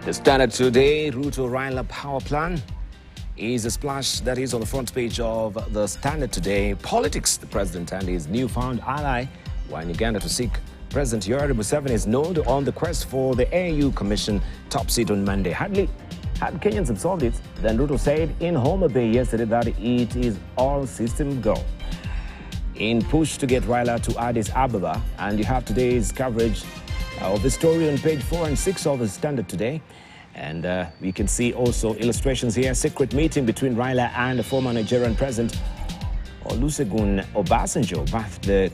The Standard today, Ruto Raila power plan is a splash that is on the front page of the Standard today. Politics, the president and his newfound ally were in Uganda to seek President Yoweri Museveni's nod on the quest for the AU Commission top seat on Monday. Had Kenyans absorbed it, then Ruto said in Homa Bay yesterday that it is all system go. In push to get Raila to Addis Ababa, and you have today's coverage of the story on page 4 and 6 of the Standard today. And we can see also illustrations here. Secret meeting between Raila and the former Nigerian president Olusegun Obasanjo backed the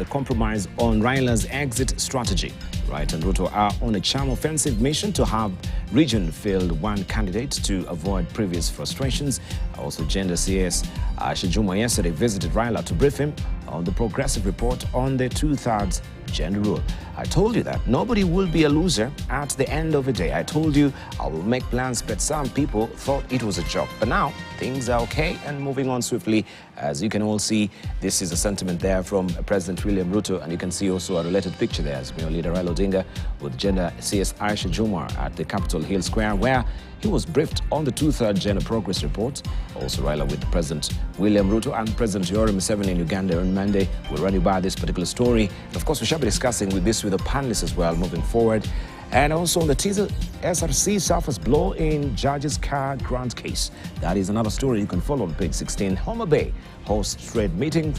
compromise on Raila's exit strategy. Right, and Ruto are on a charm offensive mission to have region field one candidate to avoid previous frustrations. Also, Gender CS Aisha Juma yesterday visited Raila to brief him on the progressive report on the 2/3 gender rule. I told you that nobody will be a loser at the end of the day. I told you I will make plans, but some people thought it was a joke. But now things are okay and moving on swiftly. As you can all see, this is a sentiment there from President William Ruto, and you can see also a related picture there as Mayor Leader Raila Odinga with Gender CS Aisha Juma at the Capitol Hill Square, where he was briefed on the 2/3 gender progress report. Also Raila with President William Ruto and President Yoweri Museveni in Uganda on Monday. We'll run you by this particular story. And of course, we shall be discussing with the panelists as well moving forward. And also on the teaser, SRC suffers blow in judge's car grant case. That is another story you can follow on page 16. Homa Bay hosts trade meeting,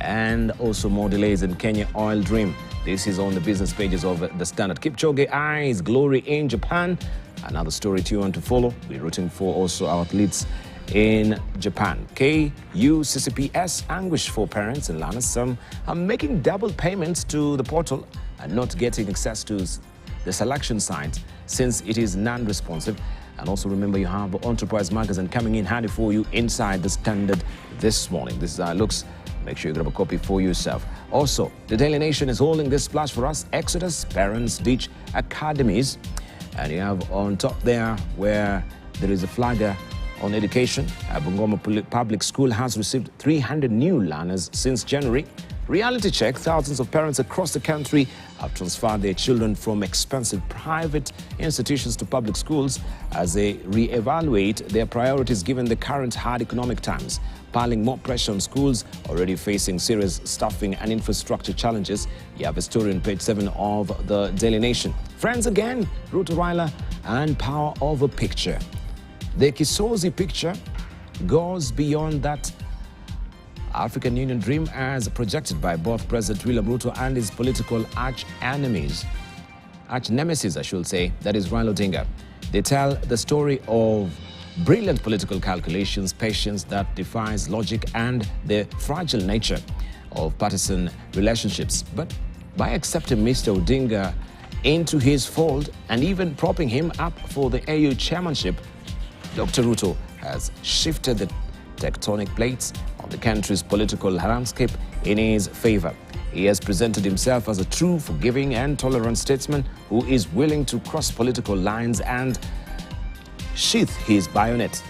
and also more delays in Kenya oil dream. This is on the business pages of the Standard. Kipchoge eyes glory in Japan. Another story to you want to follow. We're rooting for also our athletes in Japan. KUCCPS anguish for parents and learners. Some are making double payments to the portal and not getting access to the selection site since it is non-responsive. And also remember, you have Enterprise Magazine coming in handy for you inside the Standard this morning. This is how it looks. Make sure you grab a copy for yourself. Also, the Daily Nation is holding this splash for us. Exodus parents ditch academies. And you have on top there where there is a flagger on education. Bungoma Public School has received 300 new learners since January. Reality check, thousands of parents across the country have transferred their children from expensive private institutions to public schools as they re-evaluate their priorities given the current hard economic times, piling more pressure on schools already facing serious staffing and infrastructure challenges. You have a story on page 7 of the Daily Nation. Friends again, Ruto Raila and power of a picture. The Kisozi picture goes beyond that African Union dream as projected by both President William Ruto and his political arch-nemesis, I should say, that is Raila Odinga. They tell the story of brilliant political calculations, patience that defies logic, and the fragile nature of partisan relationships. But by accepting Mr. Odinga into his fold and even propping him up for the AU chairmanship, Dr. Ruto has shifted the tectonic plates on the country's political landscape in his favor. He has presented himself as a true, forgiving and tolerant statesman who is willing to cross political lines and sheath his bayonet.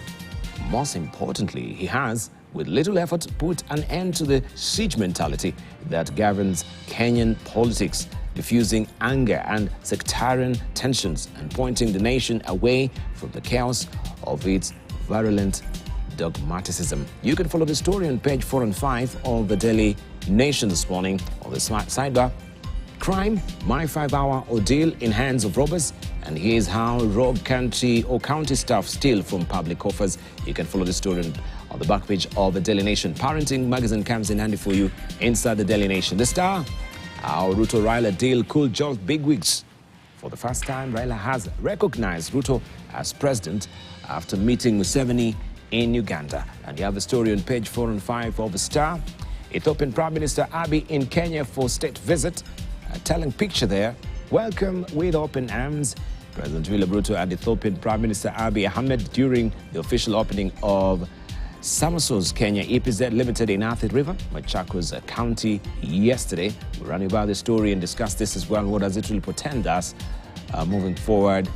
Most importantly, he has, with little effort, put an end to the siege mentality that governs Kenyan politics, diffusing anger and sectarian tensions and pointing the nation away from the chaos of its virulent dogmaticism. You can follow the story on page 4 and 5 of the Daily Nation this morning. On the sidebar, crime, my 5-hour ordeal in hands of robbers, and here's how rogue county staff steal from public coffers. You can follow the story on the back page of the Daily Nation. Parenting magazine comes in handy for you inside the Daily Nation. The Star, our Ruto Raila deal could jolt bigwigs. For the first time, Raila has recognized Ruto as president after meeting Museveni in Uganda. And you have a story on page 4 and 5 of the Star. Ethiopian Prime Minister Abiy in Kenya for state visit. A telling picture there. Welcome with open arms. President William Ruto and Ethiopian Prime Minister Abiy Ahmed during the official opening of Samaso's Kenya-Ethiopia Limited in Athi River, Machakos County yesterday. We'll run about the story and discuss this as well. What does it really portend us moving forward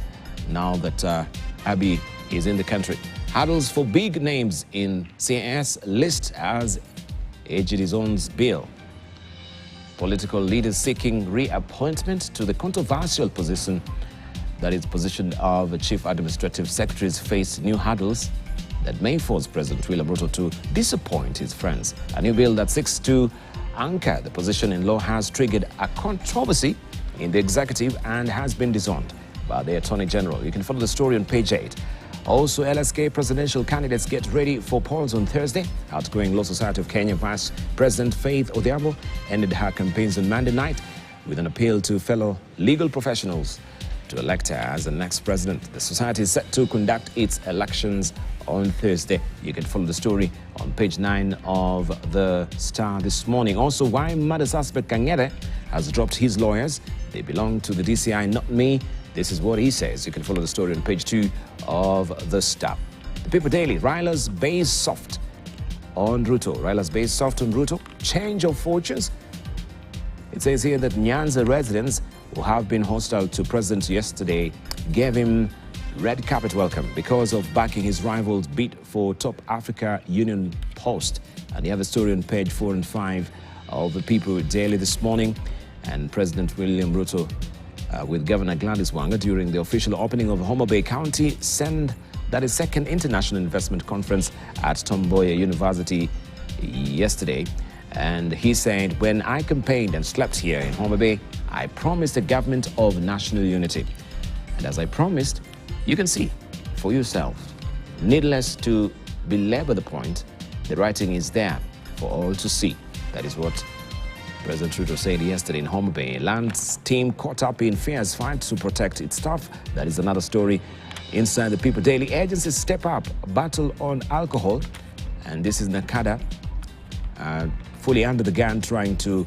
now that Abiy is in the country? Hurdles for big names in CAS list as AGD's owns bill. Political leaders seeking reappointment to the controversial position that is position of Chief Administrative Secretaries, face new hurdles that may force President William Ruto to disappoint his friends. A new bill that seeks to anchor the position in law has triggered a controversy in the executive and has been disowned by the Attorney General. You can follow the story on page 8. Also, LSK presidential candidates get ready for polls on Thursday. Outgoing Law Society of Kenya Vice President Faith Odhiambo ended her campaigns on Monday night with an appeal to fellow legal professionals to elect her as the next president. The society is set to conduct its elections on Thursday. You can follow the story on page 9 of the Star this morning. Also, why murder suspect Kangere has dropped his lawyers. They belong to the DCI, not me. This is what he says. You can follow the story on page 2 of the Star. The People Daily, Raila's base soft on Ruto. Raila's base soft on Ruto. Change of fortunes. It says here that Nyanza residents who have been hostile to President yesterday gave him red carpet welcome because of backing his rival's bid for top Africa Union post. And you have a story on page 4 and 5 of the People Daily this morning. And President William Ruto with Governor Gladys Wanga during the official opening of Homa Bay County second International Investment Conference at Tomboya University yesterday. And he said, when I campaigned and slept here in Homa Bay, I promised a government of national unity. And as I promised, you can see for yourself. Needless to belabor the point, the writing is there for all to see. That is what President Ruto said yesterday in Homa Bay. Land's team caught up in fierce fight to protect its staff. That is another story inside the People Daily. Agencies step up, battle on alcohol. And this is Nakada, fully under the gun, trying to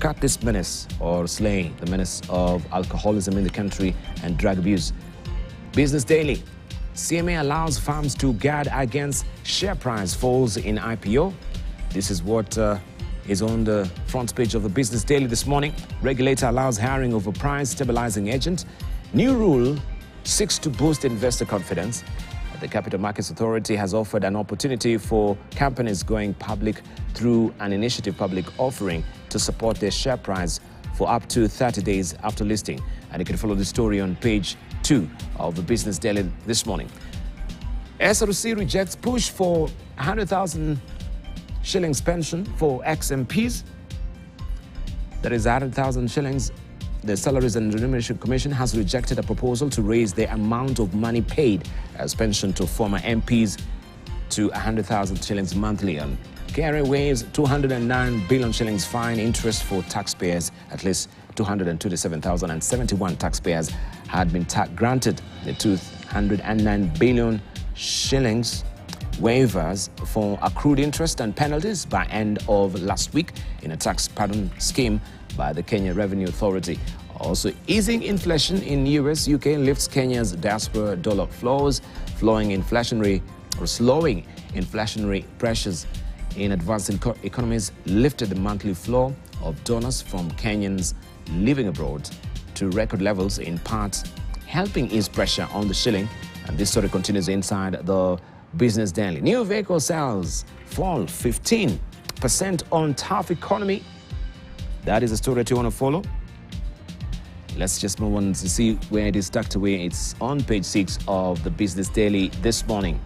cut this menace or slay the menace of alcoholism in the country and drug abuse. Business Daily, CMA allows firms to guard against share price falls in IPO. This is what is on the front page of the Business Daily this morning. Regulator allows hiring of a price stabilizing agent. New rule seeks to boost investor confidence. The Capital Markets Authority has offered an opportunity for companies going public through an initiative public offering to support their share price for up to 30 days after listing. And you can follow the story on page 2 of the Business Daily this morning. SRC rejects push for 100,000 shillings pension for ex-MPs. That is 100,000 shillings. The Salaries and Remuneration Commission has rejected a proposal to raise the amount of money paid as pension to former MPs to 100,000 shillings monthly. And KRA waives 209 billion shillings fine interest for taxpayers. At least 227,071 taxpayers had been granted the 209 billion shillings waivers for accrued interest and penalties by end of last week in a tax pardon scheme by the Kenya Revenue Authority. Also, easing inflation in US, UK lifts Kenya's diaspora dollar flows, slowing inflationary pressures in advanced economies lifted the monthly flow of dollars from Kenyans living abroad to record levels, in part helping ease pressure on the shilling. And this story continues inside the Business Daily. New vehicle sales fall 15% on tough economy. That is a story that you want to follow. Let's just move on to see where it is tucked away. It's on page 6 of the Business Daily this morning.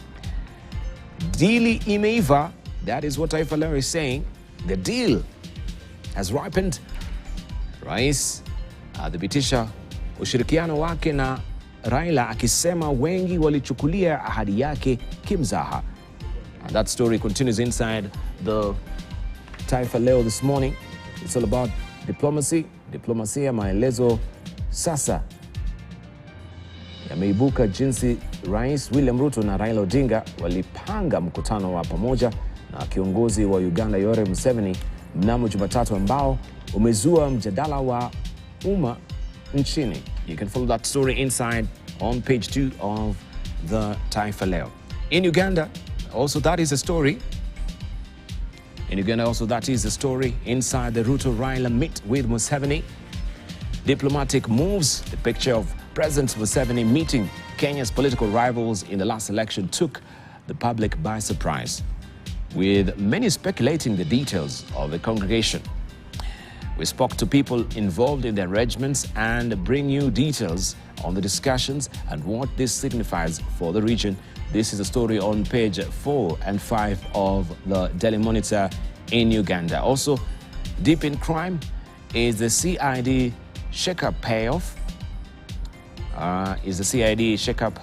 Deal imeiva, that is what Taifa Leo is saying. The deal has ripened. Rais adhibitisha ushirikiano wake na Raila, akisema wengi walichukulia ahadi yake kimzaha. And that story continues inside the Taifa Leo this morning. It's all about diplomacy. Diplomasia, maelezo sasa yameibuka jinsi Rais William Ruto na Raila Odinga walipanga mkutano wa pamoja na kiongozi wa Uganda Yoweri Museveni mnamo Jumatatu, ambao umezua mjadala wa umma nchini. You can follow that story inside on page 2 of the Taifa Leo. In Uganda, also that is a story. In Uganda, also that is the story inside the Ruto-Raila meet with Museveni. Diplomatic moves. The picture of President Museveni meeting Kenya's political rivals in the last election took the public by surprise, with many speculating the details of the congregation. We spoke to people involved in the arrangements and bring you details on the discussions and what this signifies for the region. This is a story on page 4 and 5 of the Daily Monitor in Uganda. Also, deep in crime is the CID shake-up payoff. Is the CID shake-up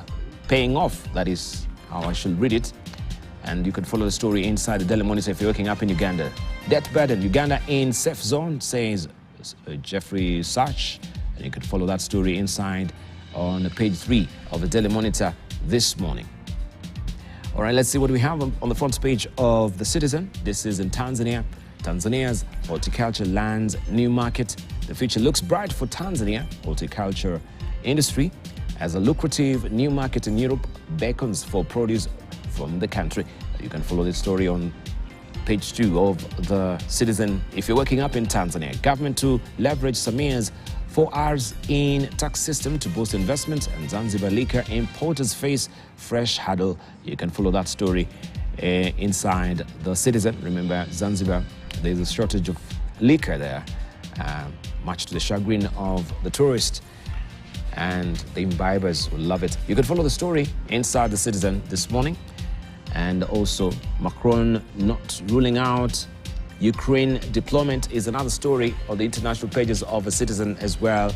paying off? That is how I should read it. And you can follow the story inside the Daily Monitor if you're waking up in Uganda. Debt burden, Uganda in safe zone, says Jeffrey Sach. And you can follow that story inside on page 3 of the Daily Monitor this morning. All right, let's see what we have on the front page of The Citizen. This is in Tanzania. Tanzania's horticulture lands new market. The future looks bright for Tanzania horticulture industry as a lucrative new market in Europe beckons for produce from the country. You can follow this story on page 2 of The Citizen. If you're working up in Tanzania, government to leverage Samia's 4Rs in tax system to boost investment, and Zanzibar liquor importers face fresh hurdle. You can follow that story inside The Citizen. Remember, Zanzibar, there's a shortage of liquor there, much to the chagrin of the tourists, and the imbibers will love it. You can follow the story inside The Citizen this morning. And also, Macron not ruling out Ukraine deployment is another story on the international pages of The Citizen as well.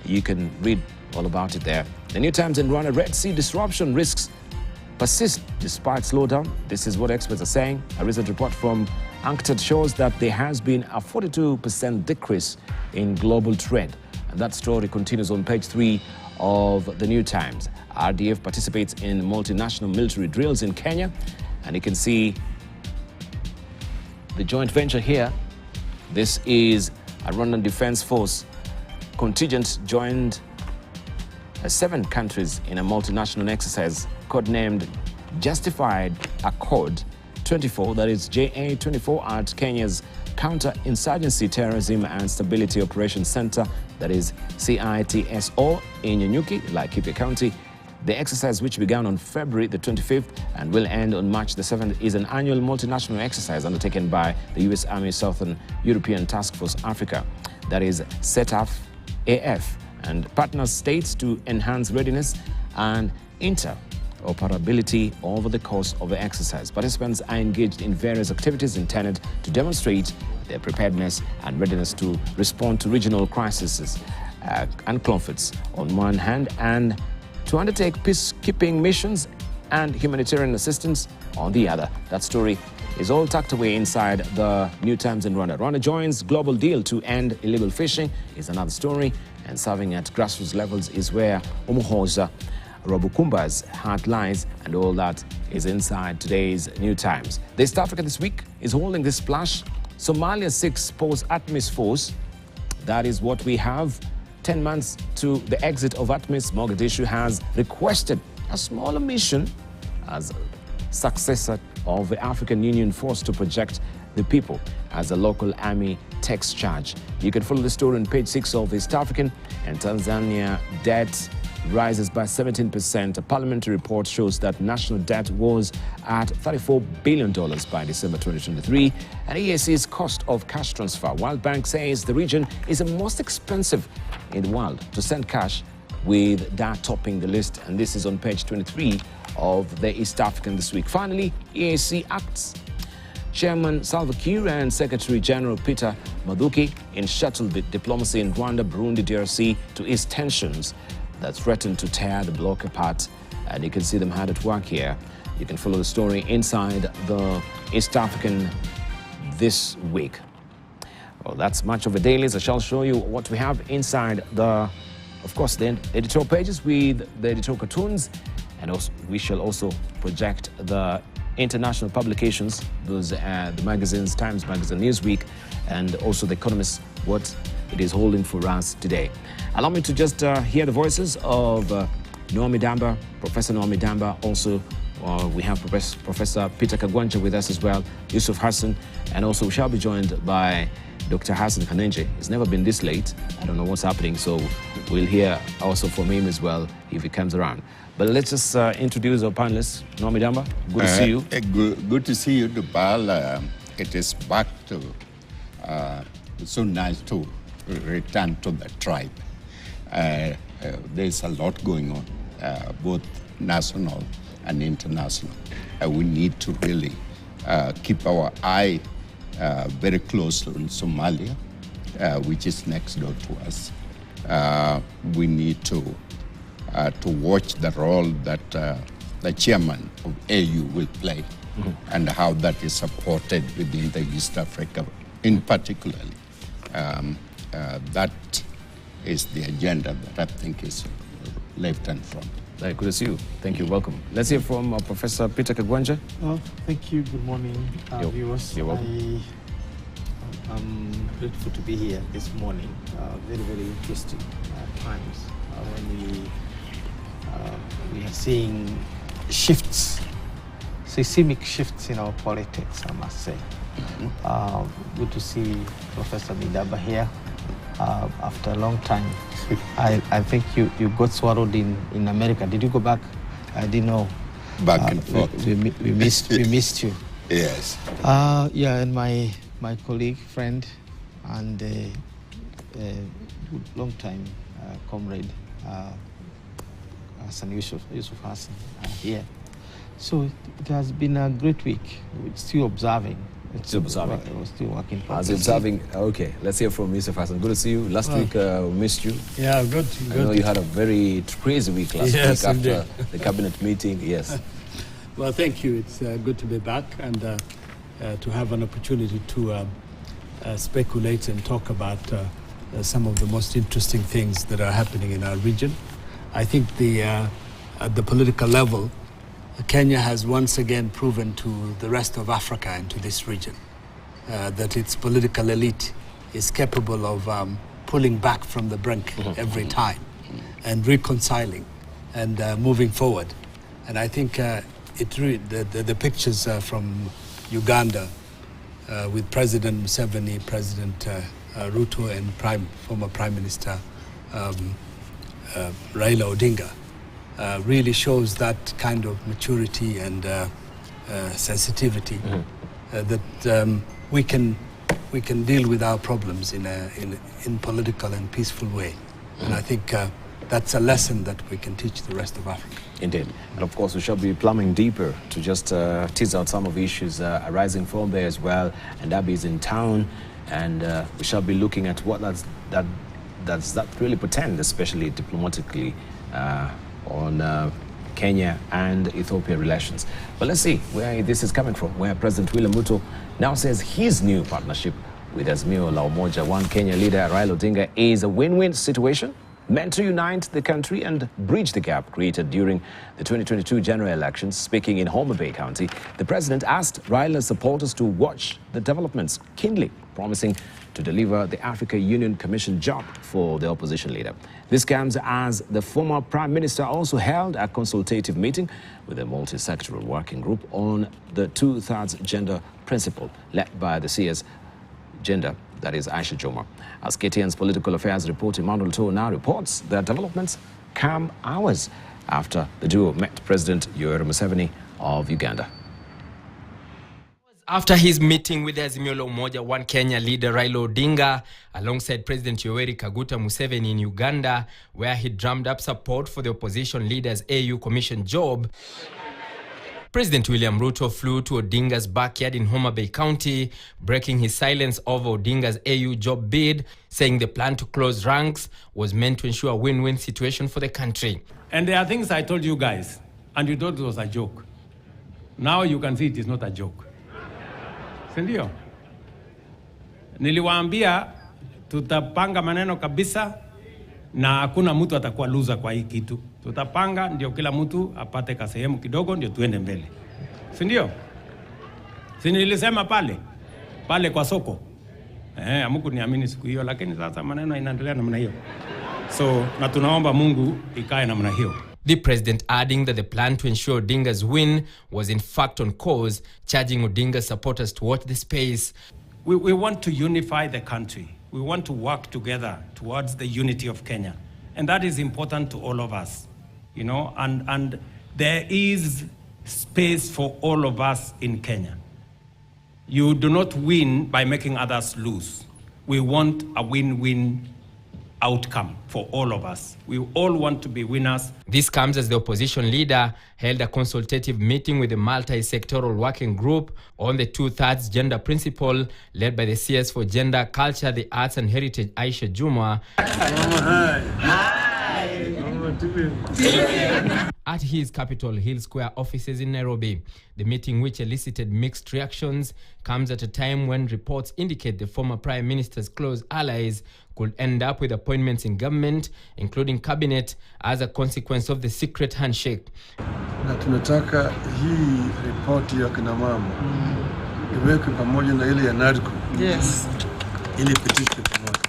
You can read all about it there. The New Times in Rwanda, Red Sea disruption risks persist despite slowdown. This is what experts are saying. A recent report from UNCTAD shows that there has been a 42% decrease in global trade. And that story continues on page 3 of the New Times. RDF participates in multinational military drills in Kenya. And you can see the joint venture here. This is a Rwandan Defense Force contingent joined 7 countries in a multinational exercise codenamed Justified Accord 24, that is JA24, at Kenya's Counter-Insurgency, Terrorism and Stability Operations Center, that is CITSO, in Nyanyuki, Laikipia County. The exercise, which began on February the 25th and will end on March the 7th, is an annual multinational exercise undertaken by the U.S. Army Southern European Task Force Africa, that is SETAF AF, and partner states to enhance readiness and interoperability over the course of the exercise. Participants are engaged in various activities intended to demonstrate their preparedness and readiness to respond to regional crises and conflicts on one hand, and to undertake peacekeeping missions and humanitarian assistance on the other. That story is all tucked away inside the New Times in Rwanda. Rwanda joins global deal to end illegal fishing is another story, and serving at grassroots levels is where Umuhoza Rabukumba's heart lies, and all that is inside today's New Times. The East Africa this week is holding this splash. Somalia 6 post-ATMIS force. That is what we have. 10 months to the exit of ATMIS, Mogadishu has requested a smaller mission as successor of the African Union force to protect the people as the local army takes charge. You can follow the story on page 6 of East African. And Tanzania debt rises by 17%. A parliamentary report shows that national debt was at $34 billion by December 2023. And EAC's cost of cash transfer. World Bank says the region is the most expensive in the world to send cash, with that topping the list. And this is on page 23 of the East African this week. Finally, EAC acts. Chairman Salva Kiir and Secretary General Peter Mathuki in shuttle diplomacy in Rwanda, Burundi, DRC to ease tensions that threaten to tear the bloc apart. And you can see them hard at work here. You can follow the story inside the East African this week. Well, that's much of the dailies. I shall show you what we have inside the, of course, the editorial pages with the editorial cartoons. And also, we shall also project the international publications, those the magazines, Times Magazine, Newsweek, and also The Economist, what it is holding for us today. Allow me to just hear the voices of Naomi Damba, Professor Naomi Damba. Also, we have Professor Peter Kagwanja with us as well, Yusuf Hassan, and also we shall be joined by Dr. Hassan Kanenje. It's never been this late. I don't know what's happening, so we'll hear also from him as well if he comes around. But let's just introduce our panelists. Naomi Damba, good to see you. Good to see you, Dupal. It is back to It's so nice to return to the tribe. There's a lot going on, both national and international. We need to really keep our eye very close on Somalia, which is next door to us. We need to watch the role that the chairman of AU will play, and how that is supported within the East Africa in particular. That is the agenda that I think is left and front. Good to see you. Thank you. Welcome. Let's hear from Professor Peter Kagwanja. Thank you. Good morning, viewers. You're welcome. I'm grateful to be here this morning. Very, very interesting times when we are seeing shifts, seismic shifts in our politics, I must say. Good to see Professor Midaba here after a long time. I think you got swallowed in America. Did you go back? I didn't know. Back and forth. We missed you. Yes. Yeah, and my colleague, friend, and long time comrade, Hassan Yusuf Hassan, here. So it has been a great week. We're still observing. Still observing. We're still working. As observing, okay. Let's hear from Yusuf Hassan. Good to see you. Last week we missed you. Yeah, good. I know you had a very crazy week last week after indeed. the cabinet meeting. Yes. Well, thank you. It's good to be back and to have an opportunity to speculate and talk about some of the most interesting things that are happening in our region. I think at the political level, Kenya has once again proven to the rest of Africa and to this region that its political elite is capable of pulling back from the brink every time and reconciling and moving forward. And I think the pictures from Uganda with President Museveni, President Ruto, and former Prime Minister Raila Odinga really shows that kind of maturity and sensitivity that we can deal with our problems in political and peaceful way. And I think that's a lesson that we can teach the rest of Africa. Indeed. And of course, we shall be plumbing deeper to just tease out some of the issues arising from there as well. And Abiy is in town, and we shall be looking at what does that really portend, especially diplomatically, on Kenya and Ethiopia relations. But let's see where this is coming from, where President William Ruto now says his new partnership with Azimio la Umoja One Kenya leader Raila Odinga is a win-win situation meant to unite the country and bridge the gap created during the 2022 general elections. Speaking in Homa Bay County, the president asked Raila's supporters to watch the developments keenly, promising to deliver the Africa Union Commission job for the opposition leader. This comes as the former Prime Minister also held a consultative meeting with a multi-sectoral working group on the 2/3 gender principle led by the CS gender, that is Aisha Joma. As KTN's political affairs reporter Emmanuel Toh now reports that developments come hours after the duo met President Yoweri Museveni of Uganda. After his meeting with the Azimio la Umoja One Kenya leader Raila Odinga alongside President Yoweri Kaguta Museveni in Uganda, where he drummed up support for the opposition leader's AU Commission job, President William Ruto flew to Odinga's backyard in Homa Bay County, breaking his silence over Odinga's AU job bid, saying the plan to close ranks was meant to ensure a win-win situation for the country. And there are things I told you guys, and you thought it was a joke. Now you can see it is not a joke. Sindio? Niliwaambia tutapanga maneno kabisa na hakuna mtu atakuwa loser kwa hii kitu. Tutapanga ndio kila mtu apate kasehemu kidogo ndio tuende mbele. Sindio? Si nilisema pale kwa soko. Hamkuniamini siku hiyo, lakini sasa maneno inaendelea namna hiyo. So na tunaomba Mungu ikae namna hiyo. The president adding that the plan to ensure Odinga's win was in fact on course, charging Odinga's supporters to watch the space. We want to unify the country. We want to work together towards the unity of Kenya. And that is important to all of us, you know, and there is space for all of us in Kenya. You do not win by making others lose. we want a win-win outcome for all of us. We all want to be winners. This comes as the opposition leader held a consultative meeting with the multi-sectoral working group on the 2/3 gender principle led by the CS for Gender, Culture, the Arts and Heritage, Aisha Juma, at his Capitol Hill Square offices in Nairobi. The meeting, which elicited mixed reactions, comes at a time when reports indicate the former Prime Minister's close allies could end up with appointments in government, including cabinet, as a consequence of the secret handshake. Na tunataka hii ripoti ya kina mama iwekwe pamoja na ile ya NADCO. Yes. Ili pitishwe pamoja.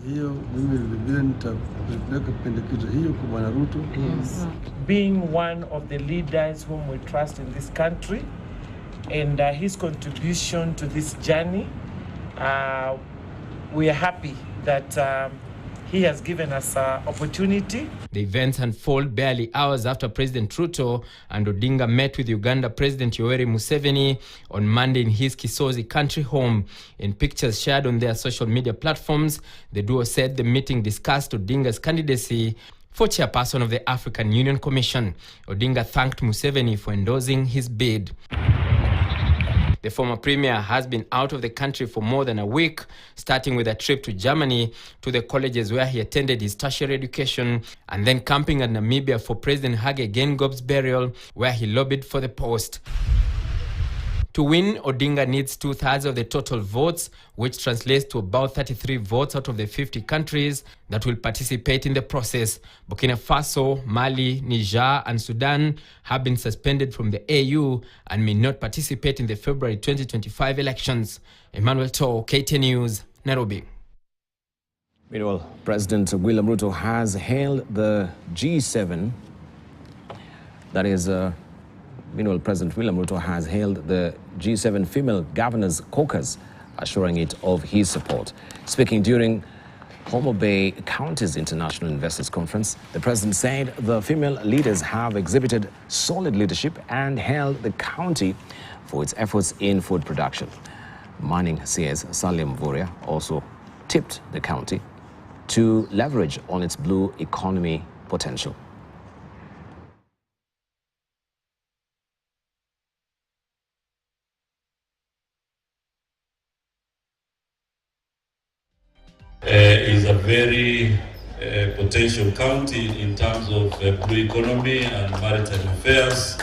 Hiyo mimi vile nitapeleka pendekezo hiyo kwa Bwana Ruto. Yes. Being one of the leaders whom we trust in this country and his contribution to this journey, we are happy that he has given us opportunity. The events unfold barely hours after President Ruto and Odinga met with Uganda President Yoweri Museveni on Monday in his Kisozi country home. In pictures shared on their social media platforms, the duo said the meeting discussed Odinga's candidacy for chairperson of the African Union Commission. Odinga thanked Museveni for endorsing his bid. The former premier has been out of the country for more than a week, starting with a trip to Germany to the colleges where he attended his tertiary education, and then camping at Namibia for President Hage Geingoob's burial, where he lobbied for the post. To win, Odinga needs 2/3 of the total votes, which translates to about 33 votes out of the 50 countries that will participate in the process. Burkina Faso, Mali, Niger, and Sudan have been suspended from the AU and may not participate in the February 2025 elections. Emmanuel Toh, KTN News, Nairobi. Meanwhile, President William Ruto has hailed the G7, Meanwhile, President William Ruto has hailed the G7 Female Governors Caucus, assuring it of his support. Speaking during Homa Bay County's International Investors Conference, the president said the female leaders have exhibited solid leadership and hailed the county for its efforts in food production. Mining CS Salim Voria also tipped the county to leverage on its blue economy potential. Is a very potential county in terms of blue economy and maritime affairs.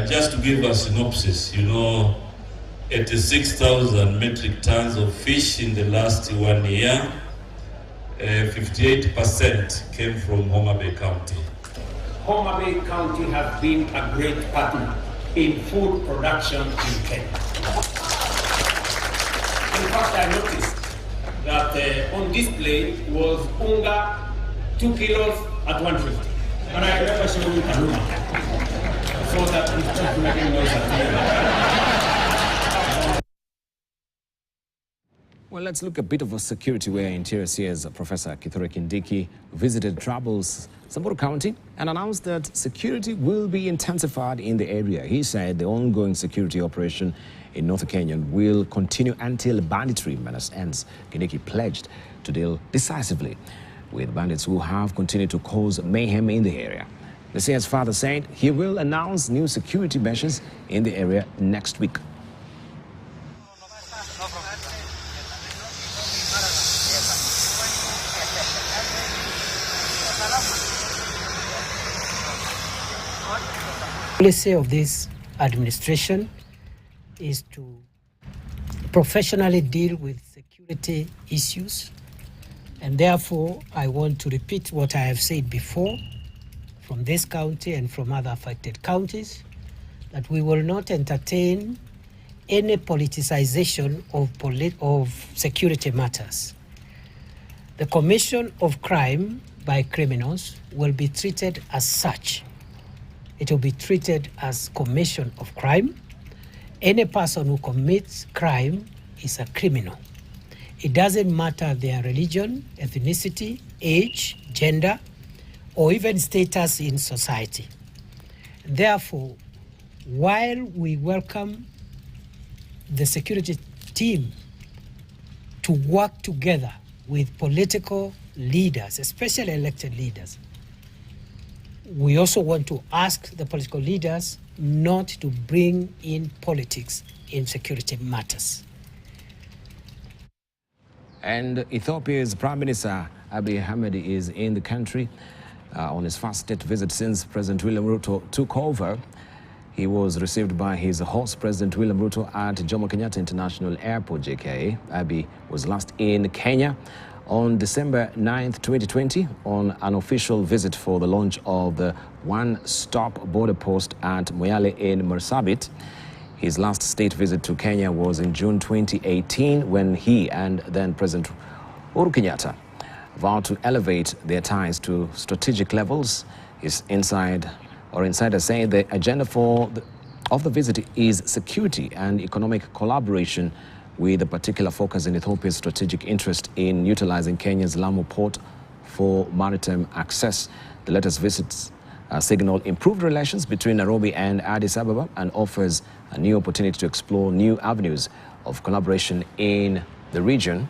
Just to give a synopsis, 86,000 metric tons of fish in the last 1 year. 58% came from Homa Bay County. Homa Bay County has been a great partner in food production in Kenya. In fact, I noticed that on display was unga 2 kilos at 150. And I remember showing you Kaluma. So that we took making noise at the Well, let's look a bit of a security where Interior CS Professor Kithure Kindiki visited Troubles, Samburu County, and announced that security will be intensified in the area. He said the ongoing security operation in North Kenya will continue until banditry menace ends. Kindiki pledged to deal decisively with bandits who have continued to cause mayhem in the area. The CS father said he will announce new security measures in the area next week. The policy of this administration is to professionally deal with security issues, and therefore I want to repeat what I have said before from this county and from other affected counties, that we will not entertain any politicization of security matters. The commission of crime by criminals will be treated as such. It will be treated as commission of crime. Any person who commits crime is a criminal. It doesn't matter their religion, ethnicity, age, gender, or even status in society. Therefore, while we welcome the security team to work together with political leaders, especially elected leaders. We also want to ask the political leaders not to bring in politics in security matters. And Ethiopia's Prime Minister Abiy Ahmed is in the country on his first state visit since President William Ruto took over. He was received by his host, President William Ruto, at Jomo Kenyatta International Airport, JKA. Abiy was last in Kenya on December 9th, 2020, on an official visit for the launch of the one-stop border post at Moyale in Marsabit. His last state visit to Kenya was in June 2018, when he and then President Uhuru Kenyatta vowed to elevate their ties to strategic levels. Insiders say the agenda of the visit is security and economic collaboration, with a particular focus in Ethiopia's strategic interest in utilizing Kenya's Lamu port for maritime access. The latest visits signal improved relations between Nairobi and Addis Ababa and offers a new opportunity to explore new avenues of collaboration in the region.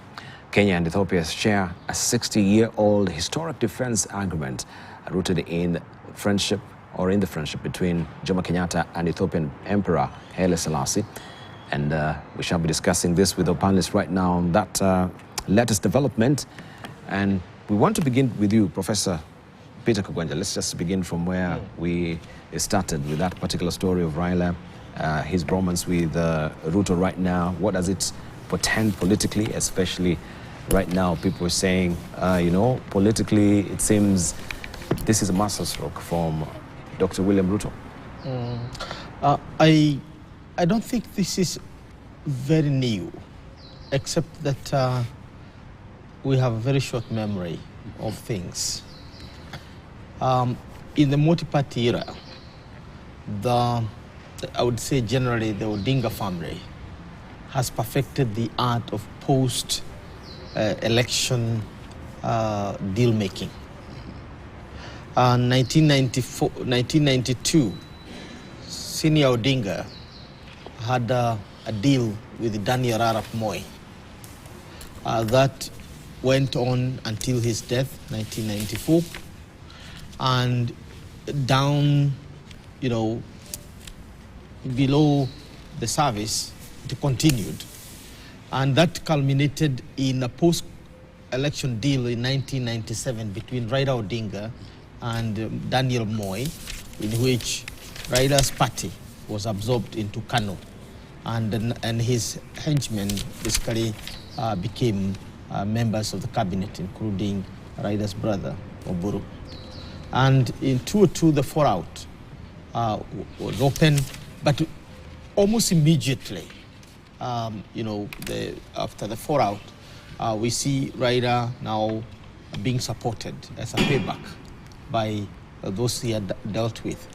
Kenya and Ethiopia share a 60-year-old historic defense agreement rooted in friendship between Jomo Kenyatta and Ethiopian Emperor Haile Selassie. And we shall be discussing this with our panelists right now on that latest development. And we want to begin with you, Professor Peter Kagwanja. Let's just begin from where we started with that particular story of Raila, his bromance with Ruto right now. What does it portend politically, especially right now? People are saying, politically, it seems this is a masterstroke from Dr. William Ruto. I don't think this is very new, except that we have a very short memory of things. In the multi-party era, I would say generally the Odinga family has perfected the art of post-election deal-making. 1992, Senior Odinga had a deal with Daniel Arap Moi. That went on until his death, 1994. And down, below the service, it continued. And that culminated in a post-election deal in 1997 between Raila Odinga and Daniel Moi, in which Raila's party was absorbed into KANU, and his henchmen basically became members of the cabinet, including Raila's brother, Oburu. And in 2002, the fallout was open, but almost immediately, after the fallout, we see Raila now being supported as a payback by those he had dealt with.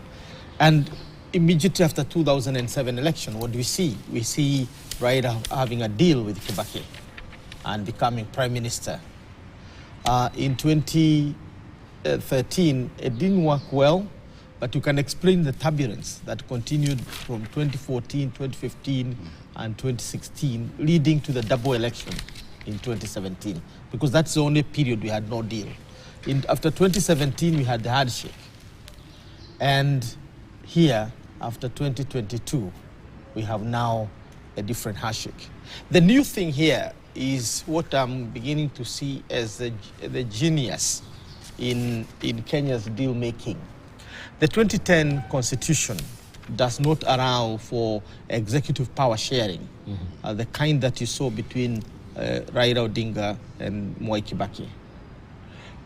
And immediately after 2007 election, what do we see? We see Raila having a deal with Kibaki and becoming prime minister. In 2013, it didn't work well, but you can explain the turbulence that continued from 2014, 2015, and 2016, leading to the double election in 2017, because that's the only period we had no deal. After 2017, we had the handshake. And here, after 2022, we have now a different handshake. The new thing here is what I'm beginning to see as the genius in Kenya's deal making. The 2010 constitution does not allow for executive power sharing, the kind that you saw between Raila Odinga and Mwai Kibaki,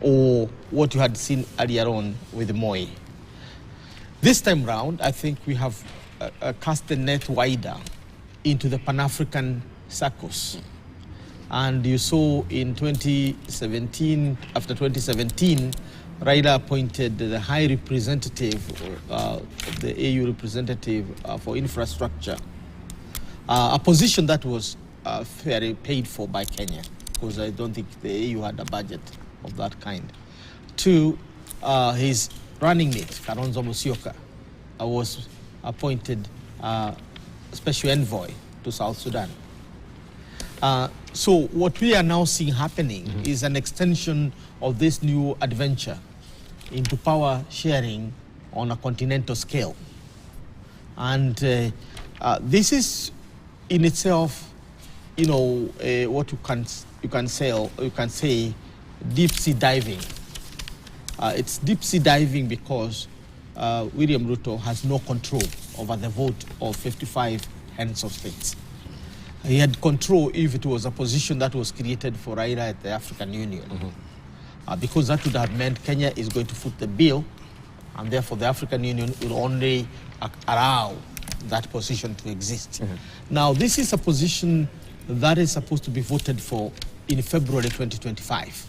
or what you had seen earlier on with Moi. This time round, I think we have cast the net wider into the Pan-African circles. And you saw in 2017, after 2017, Raila appointed the High Representative, the AU representative for infrastructure, a position that was fairly paid for by Kenya, because I don't think the AU had a budget of that kind. To his running mate, Kalonzo Musyoka, was appointed special envoy to South Sudan. So what we are now seeing happening is an extension of this new adventure into power sharing on a continental scale. And this is in itself, what you can say deep sea diving. It's deep sea diving because William Ruto has no control over the vote of 55 heads of states. He had control if it was a position that was created for Raila at the African Union. Because that would have meant Kenya is going to foot the bill, and therefore the African Union will only allow that position to exist. Now, this is a position that is supposed to be voted for in February 2025.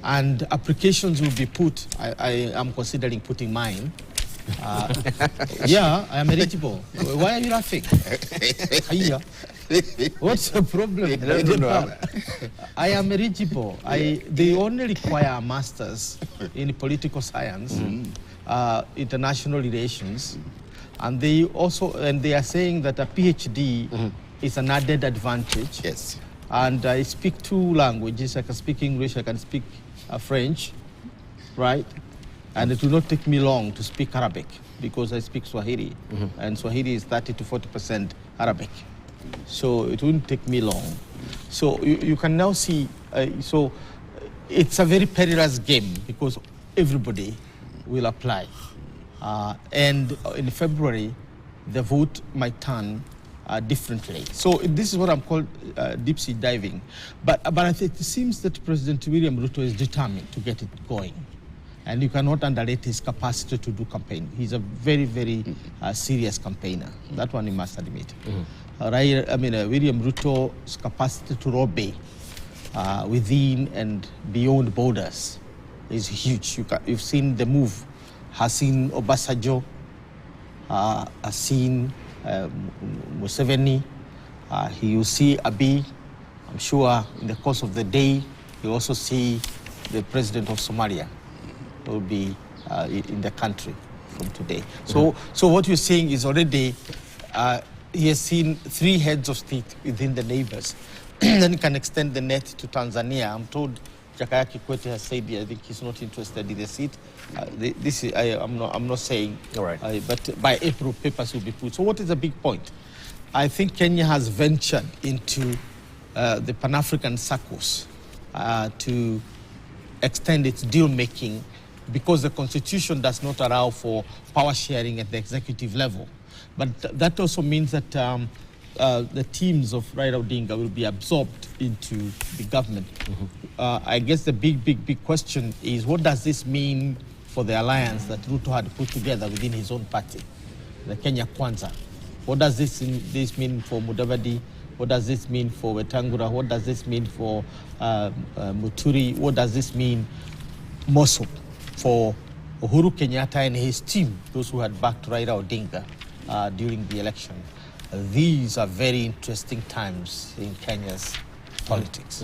And applications will be put. I am considering putting mine. Yeah, I am eligible. Why are you laughing? What's the problem? I am eligible. They only require a master's in political science, international relations, and they are saying that a PhD is an added advantage. Yes. And I speak 2 languages. I can speak English. I can speak French, right? And it will not take me long to speak Arabic because I speak Swahili, and Swahili is 30 to 40% Arabic. So it wouldn't take me long. So you can now see, so it's a very perilous game because everybody will apply. And in February, the vote might turn differently. So this is what I'm called deep sea diving. But I think it seems that President William Ruto is determined to get it going. And you cannot underrate his capacity to do campaign. He's a very, very serious campaigner. That one you must admit. William Ruto's capacity to lobby within and beyond borders is huge. You've seen the move. Has seen Obasanjo, has seen Museveni. He will see Abiy. I'm sure in the course of the day, you'll also see the president of Somalia will be in the country from today. So what you're saying is already he has seen 3 heads of state within the neighbors. Then he can extend the net to Tanzania. I'm told Jakaya Kikwete has said I think he's not interested in the seat. I'm not saying, all right. But by April, papers will be put. So what is the big point? I think Kenya has ventured into the Pan-African circles to extend its deal-making because the Constitution does not allow for power sharing at the executive level. But that also means that the teams of Raila Odinga will be absorbed into the government. I guess the big question is, what does this mean for the alliance that Ruto had put together within his own party, the Kenya Kwanza? What does this mean for Mudavadi? What does this mean for Wetangula? What does this mean for Muturi? What does this mean also for Uhuru Kenyatta and his team, those who had backed Raila Odinga during the election? These are very interesting times in Kenya's politics.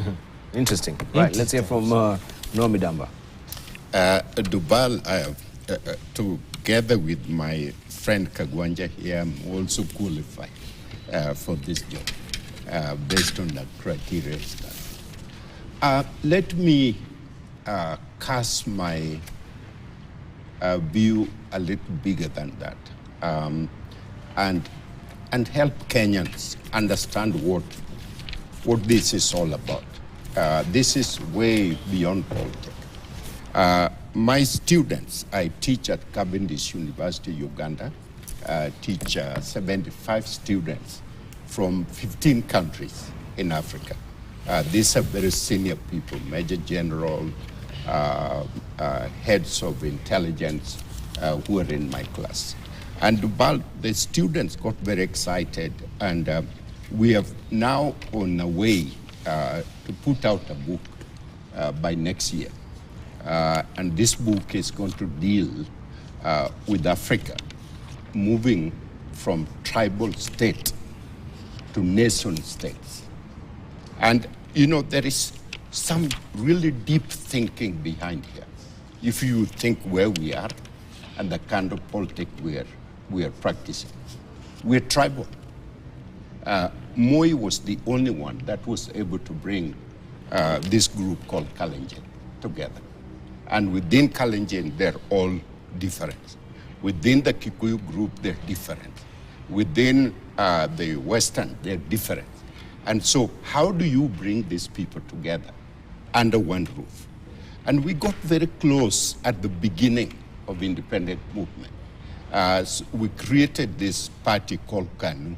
Interesting. Right, let's hear from Nomi Damba. Dubal, together with my friend Kagwanja here, I'm also qualified for this job based on the criteria. Let me cast my view a little bigger than that and help Kenyans understand what this is all about. This is way beyond politics. My students, I teach at Cavendish University, Uganda, teach 75 students from 15 countries in Africa. These are very senior people, Major General, heads of intelligence who are in my class. And the students got very excited, and we have now on a way to put out a book by next year. And this book is going to deal with Africa, moving from tribal state to nation states. And, there is some really deep thinking behind here. If you think where we are and the kind of politics we are practicing, we're tribal. Moi was the only one that was able to bring this group called Kalenjin together. And within Kalenjin, they're all different. Within the Kikuyu group, they're different. Within the Western, they're different. And so how do you bring these people together under one roof? And we got very close at the beginning of independent movement. So we created this party called KANU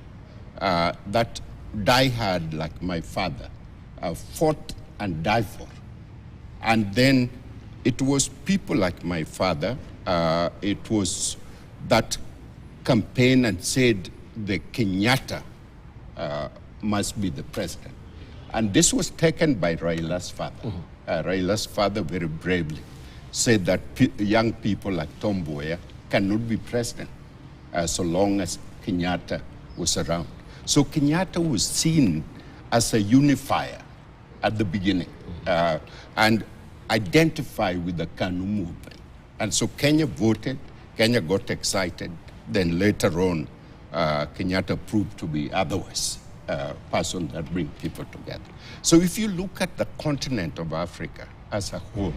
that diehard, like my father, fought and died for. And then it was people like my father, it was that campaign and said the Kenyatta must be the president. And this was taken by Raila's father. Raila's father very bravely said that young people like Tom Mboya cannot be president so long as Kenyatta was around. So Kenyatta was seen as a unifier at the beginning and identified with the KANU movement. And so Kenya voted, Kenya got excited, then later on Kenyatta proved to be otherwise. Person that bring people together. So if you look at the continent of Africa as a whole,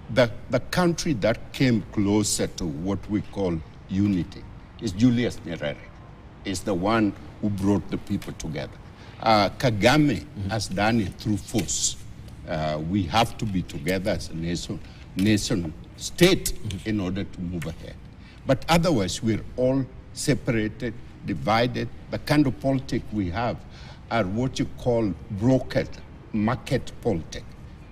the country that came closer to what we call unity is Julius Nyerere. Is the one who brought the people together. Kagame has done it through force. We have to be together as a nation state in order to move ahead. But otherwise, we're all separated, divided. The kind of politics we have are what you call brokered market politics,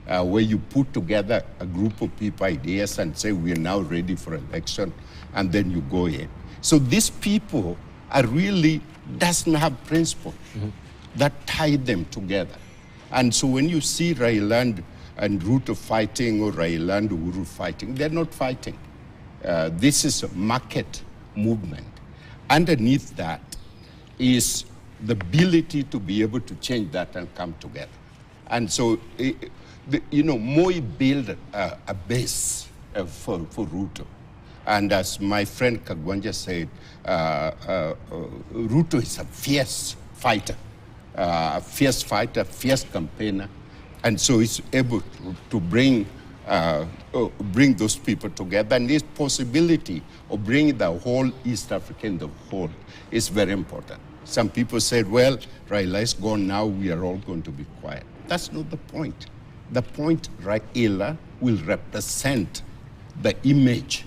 where you put together a group of people, ideas, and say we are now ready for election, and then you go in. So these people are really doesn't have principle that tie them together. And so when you see Raila and Ruto fighting or Raila and Uhuru fighting, they're not fighting. This is a market movement. Underneath that is the ability to be able to change that and come together. And so, Moi built a base for Ruto. And as my friend Kagwanja said, Ruto is a fierce fighter, fierce campaigner. And so he's able to bring those people together. And this possibility of bringing the whole East African, the whole, is very important. Some people said, well, Raila is gone now, we are all going to be quiet. That's not the point. The point, Raila will represent the image,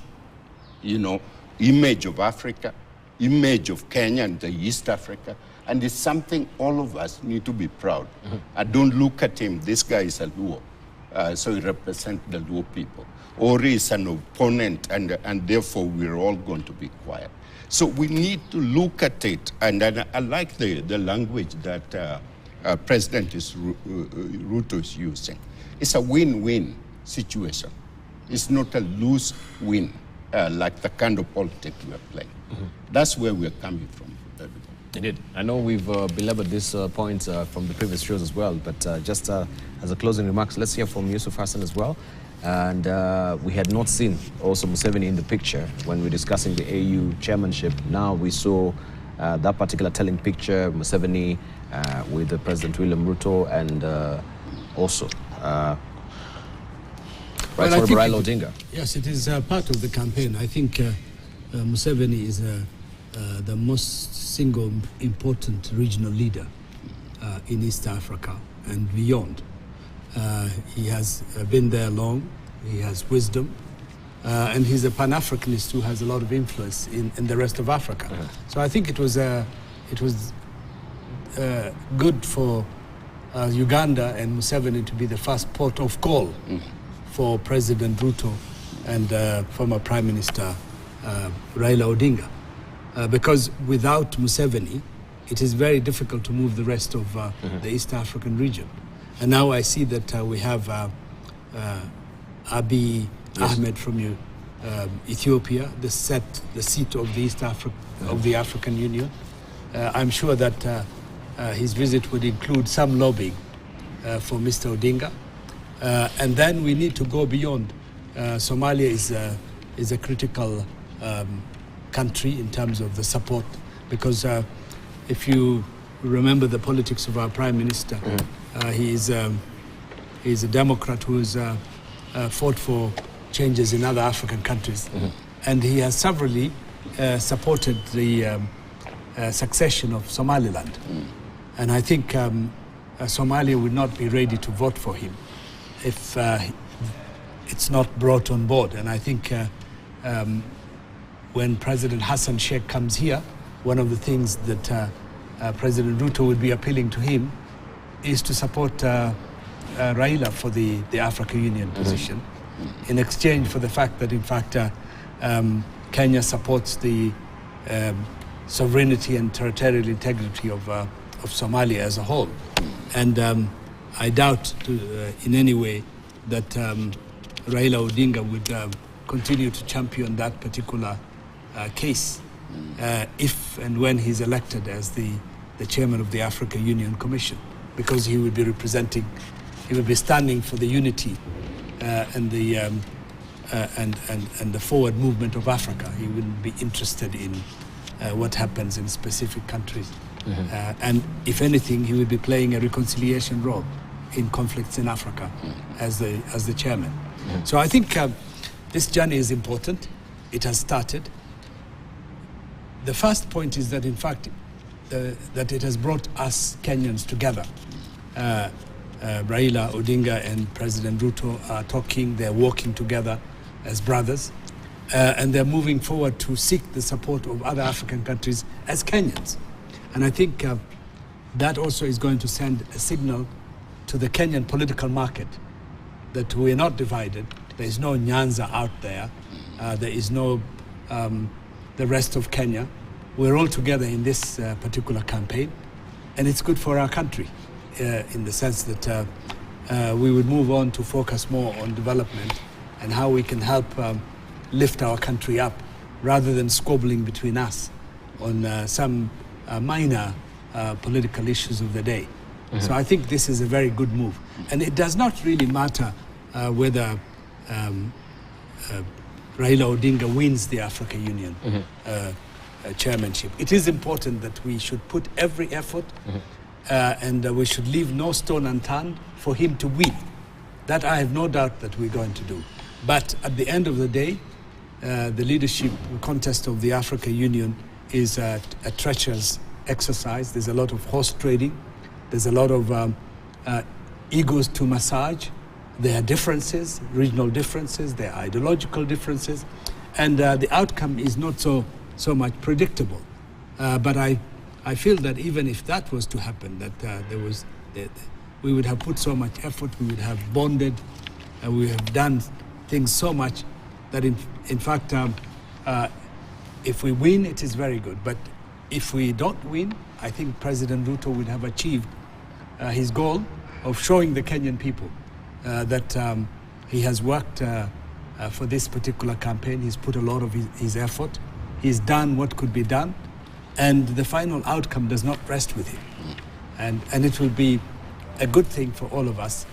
image of Africa, image of Kenya and the East Africa, and it's something all of us need to be proud. I don't look at him, this guy is a Luo. So he represents the Luo people. Or he is an opponent, and therefore we're all going to be quiet. So we need to look at it, and I like the language that President Ruto is using. It's a win-win situation. It's not a lose-win, like the kind of politics we are playing. That's where we're coming from. Indeed. I know we've belabored this point from the previous shows as well, but just as a closing remarks, let's hear from Yusuf Hassan as well. And we had not seen also Museveni in the picture when we were discussing the AU chairmanship. Now we saw that particular telling picture, Museveni with the President William Ruto and also Raila Odinga. Yes, it is part of the campaign. I think Museveni is the most single important regional leader in East Africa and beyond. He has been there long, he has wisdom, and he's a Pan-Africanist who has a lot of influence in the rest of Africa. So I think it was good for Uganda and Museveni to be the first port of call for President Ruto and former Prime Minister Raila Odinga. Because without Museveni, it is very difficult to move the rest of the East African region. And now I see that we have Abiy Ahmed from Ethiopia, the seat of the of the African Union. I'm sure that his visit would include some lobbying for Mr. Odinga. And then we need to go beyond. Somalia is a critical country in terms of the support, because if you remember the politics of our Prime Minister. He's a Democrat who's fought for changes in other African countries. And he has severally supported the succession of Somaliland. And I think Somalia would not be ready to vote for him if it's not brought on board. And I think when President Hassan Sheikh comes here, one of the things that President Ruto would be appealing to him is to support Raila for the African Union position, in exchange for the fact that, in fact, Kenya supports the sovereignty and territorial integrity of Somalia as a whole. And I doubt in any way that Raila Odinga would continue to champion that particular case if and when he's elected as the chairman of the African Union Commission, because he would be representing, he would be standing for the unity and the forward movement of Africa. He wouldn't be interested in what happens in specific countries. And if anything, he would be playing a reconciliation role in conflicts in Africa as the chairman. So I think this journey is important. It has started. The first point is that, in fact, that it has brought us Kenyans together. Raila Odinga and President Ruto are talking, they're working together as brothers, and they're moving forward to seek the support of other African countries as Kenyans. And I think that also is going to send a signal to the Kenyan political market that we're not divided. There is no Nyanza out there. There is no the rest of Kenya. We're all together in this particular campaign, and it's good for our country in the sense that we would move on to focus more on development and how we can help lift our country up rather than squabbling between us on some minor political issues of the day. So I think this is a very good move. And it does not really matter whether Raila Odinga wins the African Union chairmanship. It is important that we should put every effort and we should leave no stone unturned for him to win. That I have no doubt that we're going to do. But at the end of the day, the leadership contest of the African Union is a treacherous exercise. There's a lot of horse trading. There's a lot of egos to massage. There are differences, regional differences, there are ideological differences, and the outcome is not so much predictable. But I feel that even if that was to happen, that we would have put so much effort, we would have bonded, we have done things so much that in fact, if we win, it is very good. But if we don't win, I think President Ruto would have achieved his goal of showing the Kenyan people that he has worked for this particular campaign. He's put a lot of his effort. He's done what could be done, and the final outcome does not rest with him. And it will be a good thing for all of us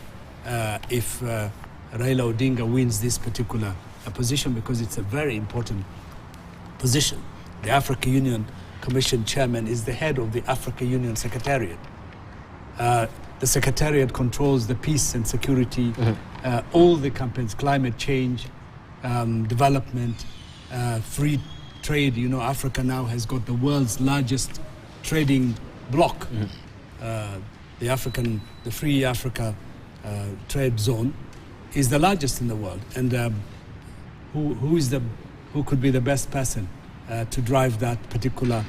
if Raila Odinga wins this particular position, because it's a very important position. The African Union Commission chairman is the head of the African Union Secretariat. The Secretariat controls the peace and security, all the campaigns, climate change, development, free trade. You know, Africa now has got the world's largest trading bloc. The Free Africa Trade Zone is the largest in the world. And who could be the best person to drive that particular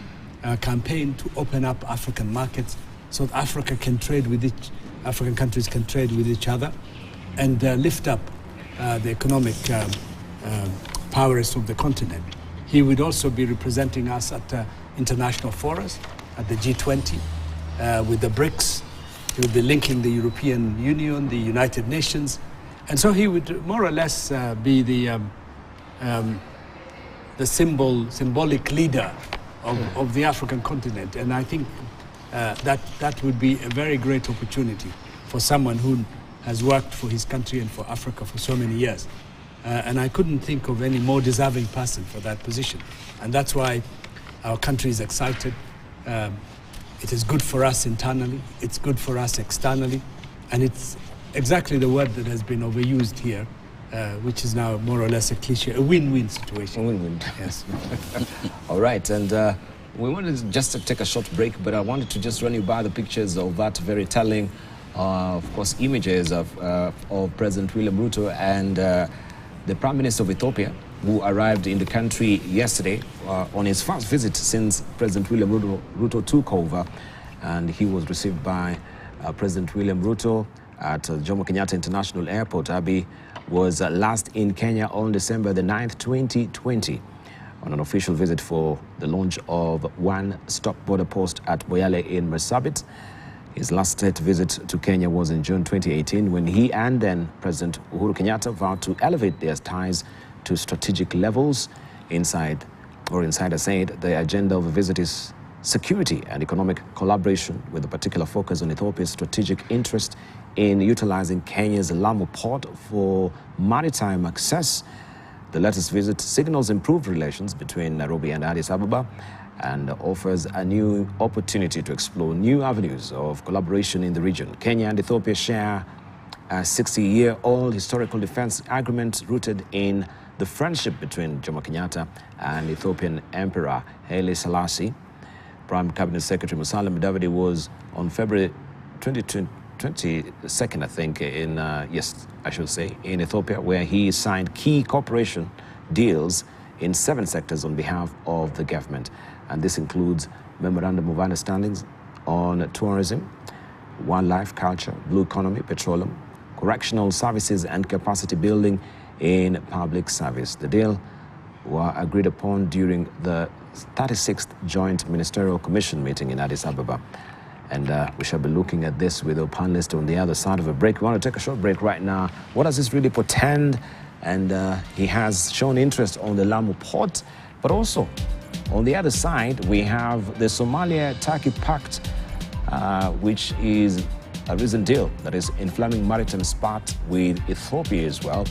campaign to open up African markets so that African countries can trade with each other and lift up the economic powers of the continent. He would also be representing us at international forums, at the G20, with the BRICS. He would be linking the European Union, the United Nations, and so he would more or less be the symbolic leader of the African continent. And I think that would be a very great opportunity for someone who has worked for his country and for Africa for so many years. And I couldn't think of any more deserving person for that position. And that's why our country is excited. It is good for us internally, it's good for us externally, and it's exactly the word that has been overused here, which is now more or less a cliche, a win-win situation. A win-win. Yes. All right, and we wanted just to take a short break, but I wanted to just run you by the pictures of that very telling, of course, images of President William Ruto and the Prime Minister of Ethiopia, who arrived in the country yesterday on his first visit since President William Ruto took over, and he was received by President William Ruto at Jomo Kenyatta International Airport. Abiy was last in Kenya on December the 9th, 2020, on an official visit for the launch of one-stop border post at Moyale in Marsabit. His last state visit to Kenya was in June 2018, when he and then President Uhuru Kenyatta vowed to elevate their ties to strategic levels. Insider said the agenda of the visit is security and economic collaboration, with a particular focus on Ethiopia's strategic interest in utilizing Kenya's Lamu port for maritime access. The latest visit signals improved relations between Nairobi and Addis Ababa and offers a new opportunity to explore new avenues of collaboration in the region. Kenya and Ethiopia share a 60-year-old historical defense agreement rooted in the friendship between Jomo Kenyatta and Ethiopian Emperor Haile Selassie. Prime Cabinet Secretary Musalia Mudavadi was on February 22nd, I think, in in Ethiopia, where he signed key cooperation deals in 7 sectors on behalf of the government. And this includes memorandum of understandings on tourism, wildlife, culture, blue economy, petroleum, correctional services, and capacity building in public service. The deal were agreed upon during the 36th Joint Ministerial Commission meeting in Addis Ababa. And we shall be looking at this with our panelists on the other side of a break. We want to take a short break right now. What does this really portend? And he has shown interest on the Lamu port, but also on the other side, we have the Somalia-Turkey Pact, which is a recent deal that is inflaming maritime spat with Ethiopia as well.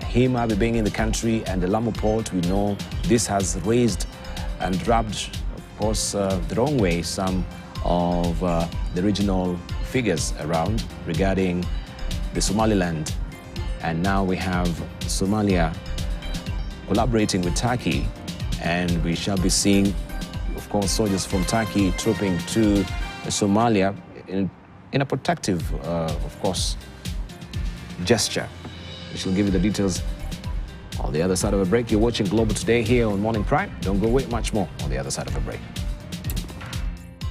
Him being in the country and the Lamu port, we know this has raised and rubbed, of course, the wrong way some of the regional figures around regarding the Somaliland. And now we have Somalia collaborating with Turkey, and we shall be seeing, of course, soldiers from Turkey trooping to Somalia in a protective, of course, gesture. We shall give you the details on the other side of a break. You're watching Global Today here on Morning Prime. Don't go away, much more on the other side of a break.